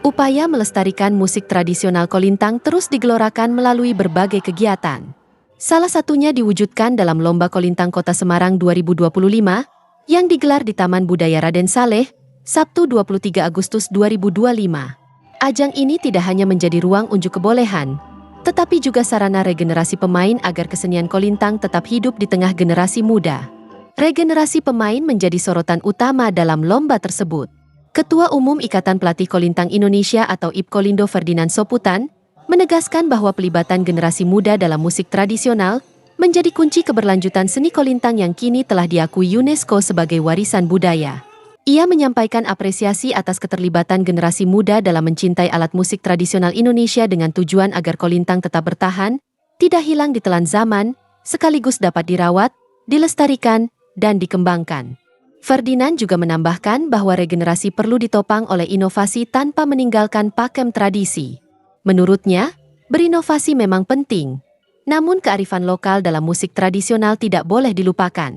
Upaya melestarikan musik tradisional Kolintang terus digelorakan melalui berbagai kegiatan. Salah satunya diwujudkan dalam Lomba Kolintang Kota Semarang 2025 yang digelar di Taman Budaya Raden Saleh, Sabtu 23 Agustus 2025. Ajang ini tidak hanya menjadi ruang unjuk kebolehan, tetapi juga sarana regenerasi pemain agar kesenian Kolintang tetap hidup di tengah generasi muda. Regenerasi pemain menjadi sorotan utama dalam lomba tersebut. Ketua Umum Ikatan Pelatih Kolintang Indonesia atau IPKolindo Ferdinand Soputan menegaskan bahwa pelibatan generasi muda dalam musik tradisional menjadi kunci keberlanjutan seni Kolintang yang kini telah diakui UNESCO sebagai warisan budaya. Ia menyampaikan apresiasi atas keterlibatan generasi muda dalam mencintai alat musik tradisional Indonesia dengan tujuan agar Kolintang tetap bertahan, tidak hilang ditelan zaman, sekaligus dapat dirawat, dilestarikan, dan dikembangkan. Ferdinand juga menambahkan bahwa regenerasi perlu ditopang oleh inovasi tanpa meninggalkan pakem tradisi. Menurutnya, berinovasi memang penting, namun kearifan lokal dalam musik tradisional tidak boleh dilupakan.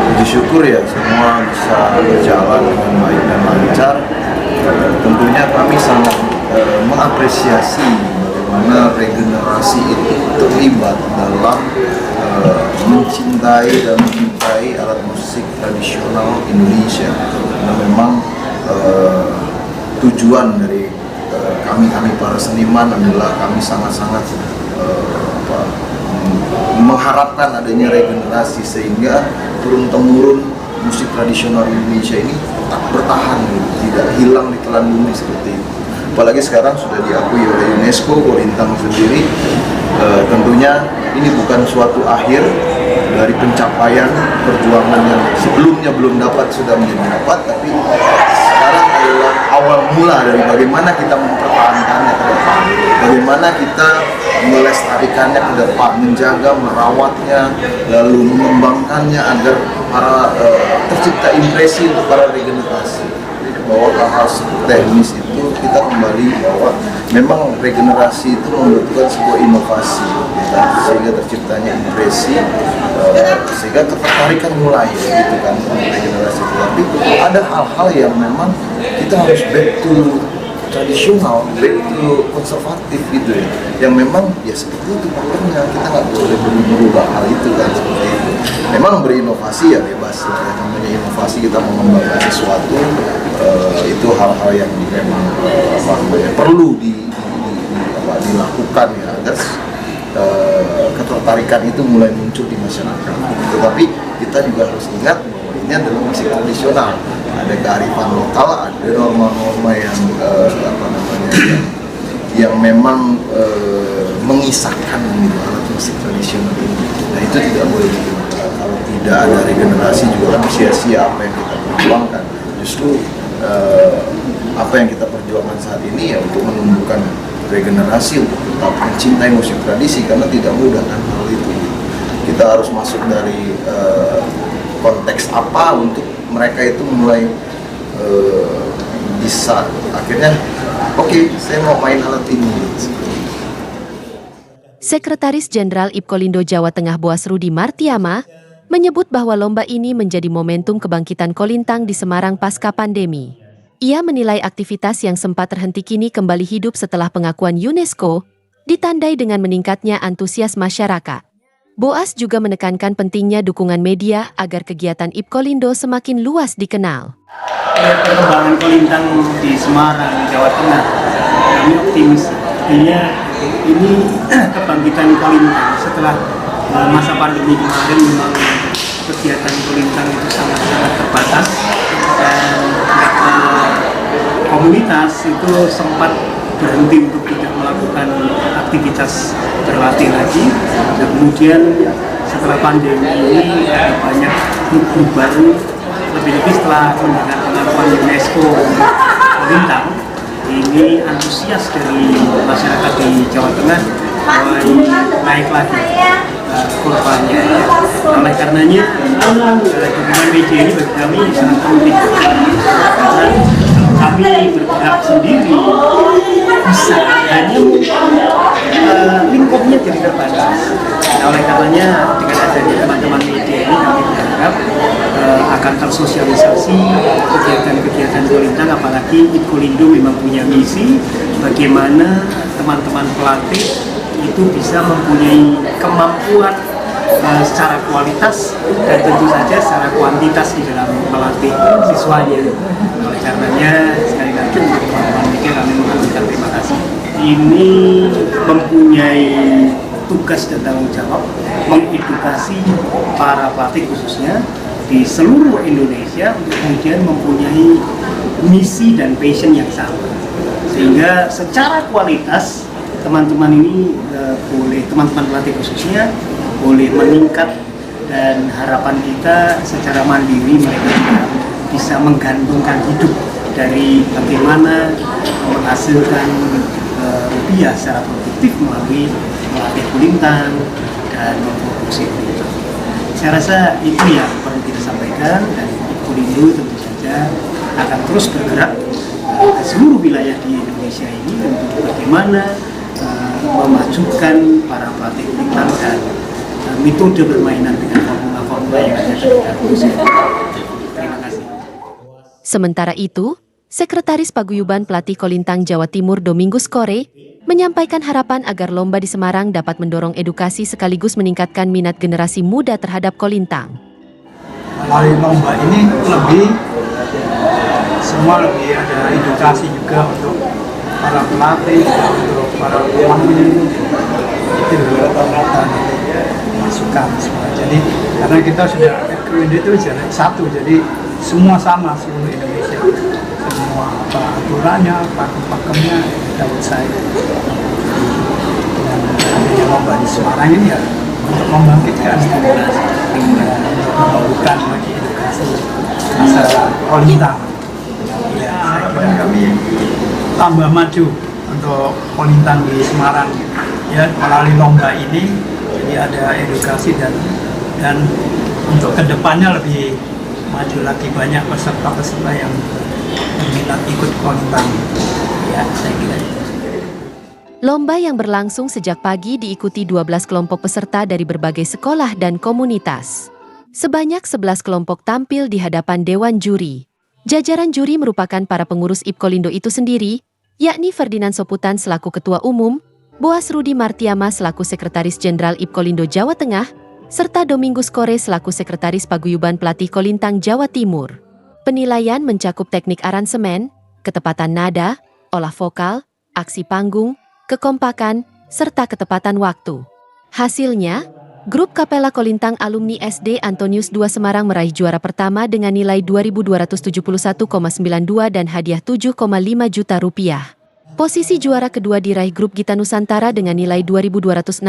Puji syukur ya semua bisa berjalan dengan baik dan lancar. Tentunya kami sangat mengapresiasi bagaimana regenerasi itu terlibat dalam mencintai dan mencintai alat musik tradisional Indonesia. Karena memang tujuan dari kami para seniman adalah kami sangat-sangat mengharapkan adanya regenerasi sehingga turun-temurun musik tradisional Indonesia ini tetap bertahan, tidak hilang di telan bumi seperti itu. Apalagi sekarang sudah diakui oleh UNESCO, Kolintang sendiri. Tentunya ini bukan suatu akhir dari pencapaian perjuangan yang sebelumnya belum dapat sudah menjadi dapat, tapi sekarang adalah awal mula dari bagaimana kita mempertahankannya ke depan, bagaimana kita melestarikannya ke depan, menjaga, merawatnya, lalu mengembangkannya agar para tercipta impresi untuk para regenerasi. Bahwa hal-hal teknis itu kita kembali bahwa memang regenerasi itu membutuhkan sebuah inovasi sehingga terciptanya impresi, sehingga ketertarikan mulai gitu kan regenerasi. Tapi ada hal-hal yang memang kita harus back to tradisional, back to konservatif gitu ya, yang memang ya seperti itu patternnya, kita nggak boleh berubah hal itu kan seperti itu. Memang berinovasi ya bebas lah ya, namanya inovasi, kita mengembangkan sesuatu, itu hal-hal yang memang perlu dilakukan ya agar ketertarikan itu mulai muncul di masyarakat. Tetapi kita juga harus ingat bahwa ini adalah musik tradisional, ada kearifan lokal, ada norma-norma yang yang memang mengisahkan gitu, alat musik tradisional ini. Nah itu tidak boleh dilupakan. Kalau tidak ada regenerasi juga kan sia-sia apa yang kita perjuangkan. Justru apa yang kita perjuangkan saat ini ya untuk menumbuhkan regenerasi, untuk tetap mencintai musik tradisi, karena tidak mudah kan hal itu. Kita harus masuk dari konteks apa untuk mereka itu mulai bisa akhirnya oke, saya mau main alat ini. Sekretaris Jenderal IPKolindo Jawa Tengah Boas Rudi Martiama menyebut bahwa lomba ini menjadi momentum kebangkitan Kolintang di Semarang pasca pandemi. Ia menilai aktivitas yang sempat terhenti kini kembali hidup setelah pengakuan UNESCO, ditandai dengan meningkatnya antusias masyarakat. Boas juga menekankan pentingnya dukungan media agar kegiatan IPKolindo semakin luas dikenal. Perkembangan Kolintang di Semarang, Jawa Tengah, kami optimis. Artinya ini kebangkitan Kolintang setelah masa pandemi kemarin, memang kegiatan Kolintang itu sangat-sangat terbatas dan komunitas itu sempat berhenti untuk tidak melakukan aktivitas berlatih lagi. Dan kemudian setelah pandemi ini ada banyak grup baru, lebih-lebih setelah mendengar pengakuan UNESCO Kolintang, ini antusias dari masyarakat di Jawa Tengah mulai naik lagi kurvanya. Oleh karenanya dukungan media ini bagi kami sangat penting, karena kami bergerak sendiri bisa hanya lingkupnya jadi terbatas. Nah, oleh karenanya dengan adanya teman-teman media ini kami berharap akan tersosialisasi kegiatan-kegiatan Kolintang, apalagi Kolindo memang punya misi bagaimana teman-teman pelatih itu bisa mempunyai kemampuan secara kualitas dan tentu saja secara kuantitas di dalam melatih siswanya. Oleh karenanya sekali lagi untuk teman-teman media kami mengucapkan terima kasih. Ini mempunyai tugas dan tanggung jawab mengedukasi para pelatih khususnya di seluruh Indonesia untuk kemudian mempunyai misi dan passion yang sama, sehingga secara kualitas teman-teman ini teman-teman pelatih khususnya boleh meningkat, dan harapan kita secara mandiri mereka juga bisa menggantungkan hidup dari bagaimana menghasilkan rupiah secara produktif melalui melatih Kolintang dan memproduksi Kolintang. Saya rasa itu yang perlu kita sampaikan, dan Kolindo tentu saja akan terus bergerak ke seluruh wilayah di Indonesia ini untuk bagaimana memajukan para pelatih Kolintang dan metode permainan dengan formula-formula yang ada di dalam. Terima kasih. Sementara itu, Sekretaris Paguyuban Pelatih Kolintang Jawa Timur Domingus Kore menyampaikan harapan agar lomba di Semarang dapat mendorong edukasi sekaligus meningkatkan minat generasi muda terhadap Kolintang. Melalui lomba ini semua lebih ada edukasi juga untuk para pelatih, untuk para pemain, itu dan masukan semua. Jadi karena kita sudah Kolindo itu jadi satu, jadi semua sama seluruh Indonesia, semua aturannya, pakemnya kita saya. Dan adanya lomba di Semarang ini ya untuk membangkitkan generasi, untuk membuka lagi edukasi masyarakat Kolintang. Ya, saya kira kami tambah maju untuk Kolintang di Semarang ya melalui lomba ini, jadi ada edukasi dan untuk kedepannya lebih maju lagi, banyak peserta-peserta yang berminat ikut Kolintang ya, saya kira. Lomba yang berlangsung sejak pagi diikuti 12 kelompok peserta dari berbagai sekolah dan komunitas. Sebanyak 11 kelompok tampil di hadapan Dewan Juri. Jajaran juri merupakan para pengurus IP Kolindo itu sendiri, yakni Ferdinand Soputan selaku Ketua Umum, Boas Rudi Martiama selaku Sekretaris Jenderal IP Kolindo Jawa Tengah, serta Domingus Kore selaku Sekretaris Paguyuban Pelatih Kolintang Jawa Timur. Penilaian mencakup teknik aransemen, ketepatan nada, olah vokal, aksi panggung, kekompakan, serta ketepatan waktu. Hasilnya, grup Kapela Kolintang Alumni SD Antonius II Semarang meraih juara pertama dengan nilai 2.271,92 dan hadiah 7,5 juta rupiah. Posisi juara kedua diraih grup Gita Nusantara dengan nilai 2.262,66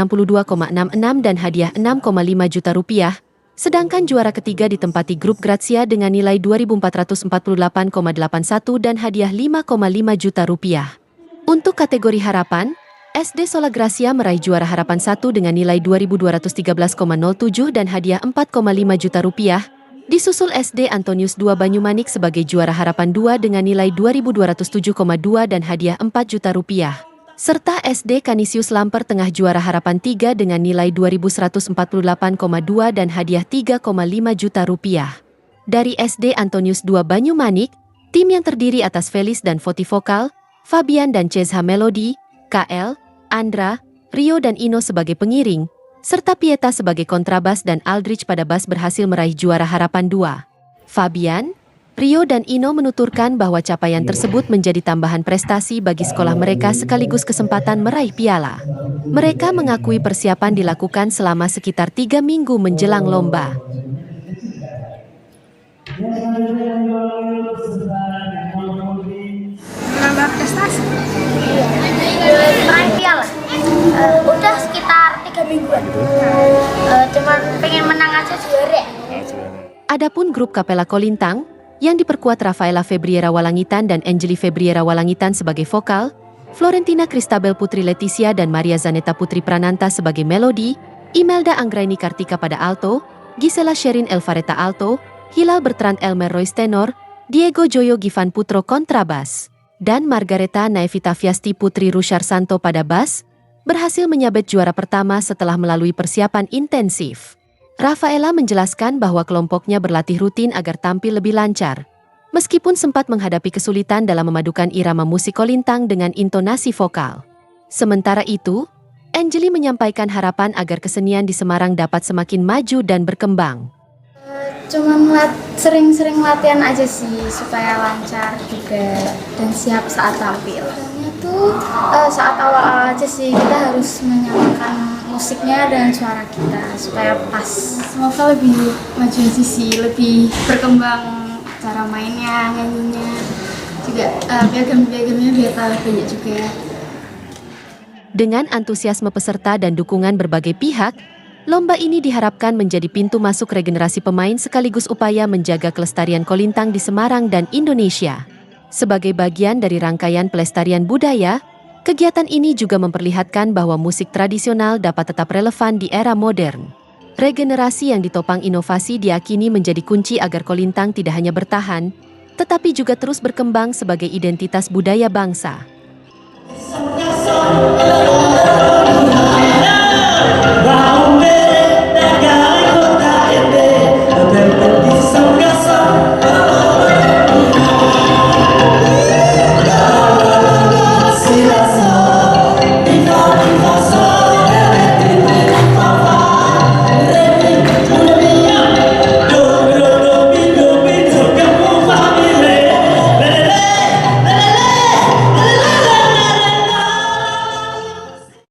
dan hadiah 6,5 juta rupiah. Sedangkan juara ketiga ditempati grup Grazia dengan nilai 2.448,81 dan hadiah 5,5 juta rupiah. Untuk kategori harapan, SD Sola Gracia meraih juara harapan 1 dengan nilai 2.213,07 dan hadiah 4,5 juta rupiah, disusul SD Antonius II Banyumanik sebagai juara harapan 2 dengan nilai 2.207,2 dan hadiah 4 juta rupiah, serta SD Kanisius Lamper Tengah juara harapan 3 dengan nilai 2.148,2 dan hadiah 3,5 juta rupiah. Dari SD Antonius II Banyumanik, tim yang terdiri atas Felis dan Voti Vokal, Fabian dan Cezha Melody, KL, Andra, Rio dan Ino sebagai pengiring, serta Pieta sebagai kontrabas dan Aldrich pada bas berhasil meraih juara harapan 2. Fabian, Rio dan Ino menuturkan bahwa capaian tersebut menjadi tambahan prestasi bagi sekolah mereka sekaligus kesempatan meraih piala. Mereka mengakui persiapan dilakukan selama sekitar 3 minggu menjelang lomba. Menambah prestasi? Iya. Meraih piala? Udah sekitar 3 mingguan. Cuman pengen menang aja juara. Adapun grup Kapela Kolintang, yang diperkuat Rafaela Febriera Walangitan dan Angeli Febriera Walangitan sebagai vokal, Florentina Christabel Putri Leticia dan Maria Zaneta Putri Prananta sebagai melodi, Imelda Anggraini Kartika pada alto, Gisela Sherin Elvareta alto, Hilal Bertrand Elmer Royce tenor, Diego Joyo Givan Putro kontrabas, dan Margareta Naevita Fiasti Putri Rusyar Santo pada bas, berhasil menyabet juara pertama setelah melalui persiapan intensif. Rafaela menjelaskan bahwa kelompoknya berlatih rutin agar tampil lebih lancar, meskipun sempat menghadapi kesulitan dalam memadukan irama musik kolintang dengan intonasi vokal. Sementara itu, Angeli menyampaikan harapan agar kesenian di Semarang dapat semakin maju dan berkembang. Cuman sering-sering latihan aja sih supaya lancar juga dan siap saat tampil. Itu saat awal-awal aja sih kita harus menyamakan musiknya dan suara kita supaya pas. Semoga lebih maju aja sih, lebih berkembang cara mainnya, nyanyinya, juga piagam-piagamnya biar tambah banyak juga. Dengan antusiasme peserta dan dukungan berbagai pihak, lomba ini diharapkan menjadi pintu masuk regenerasi pemain sekaligus upaya menjaga kelestarian kolintang di Semarang dan Indonesia. Sebagai bagian dari rangkaian pelestarian budaya, kegiatan ini juga memperlihatkan bahwa musik tradisional dapat tetap relevan di era modern. Regenerasi yang ditopang inovasi diyakini menjadi kunci agar kolintang tidak hanya bertahan, tetapi juga terus berkembang sebagai identitas budaya bangsa.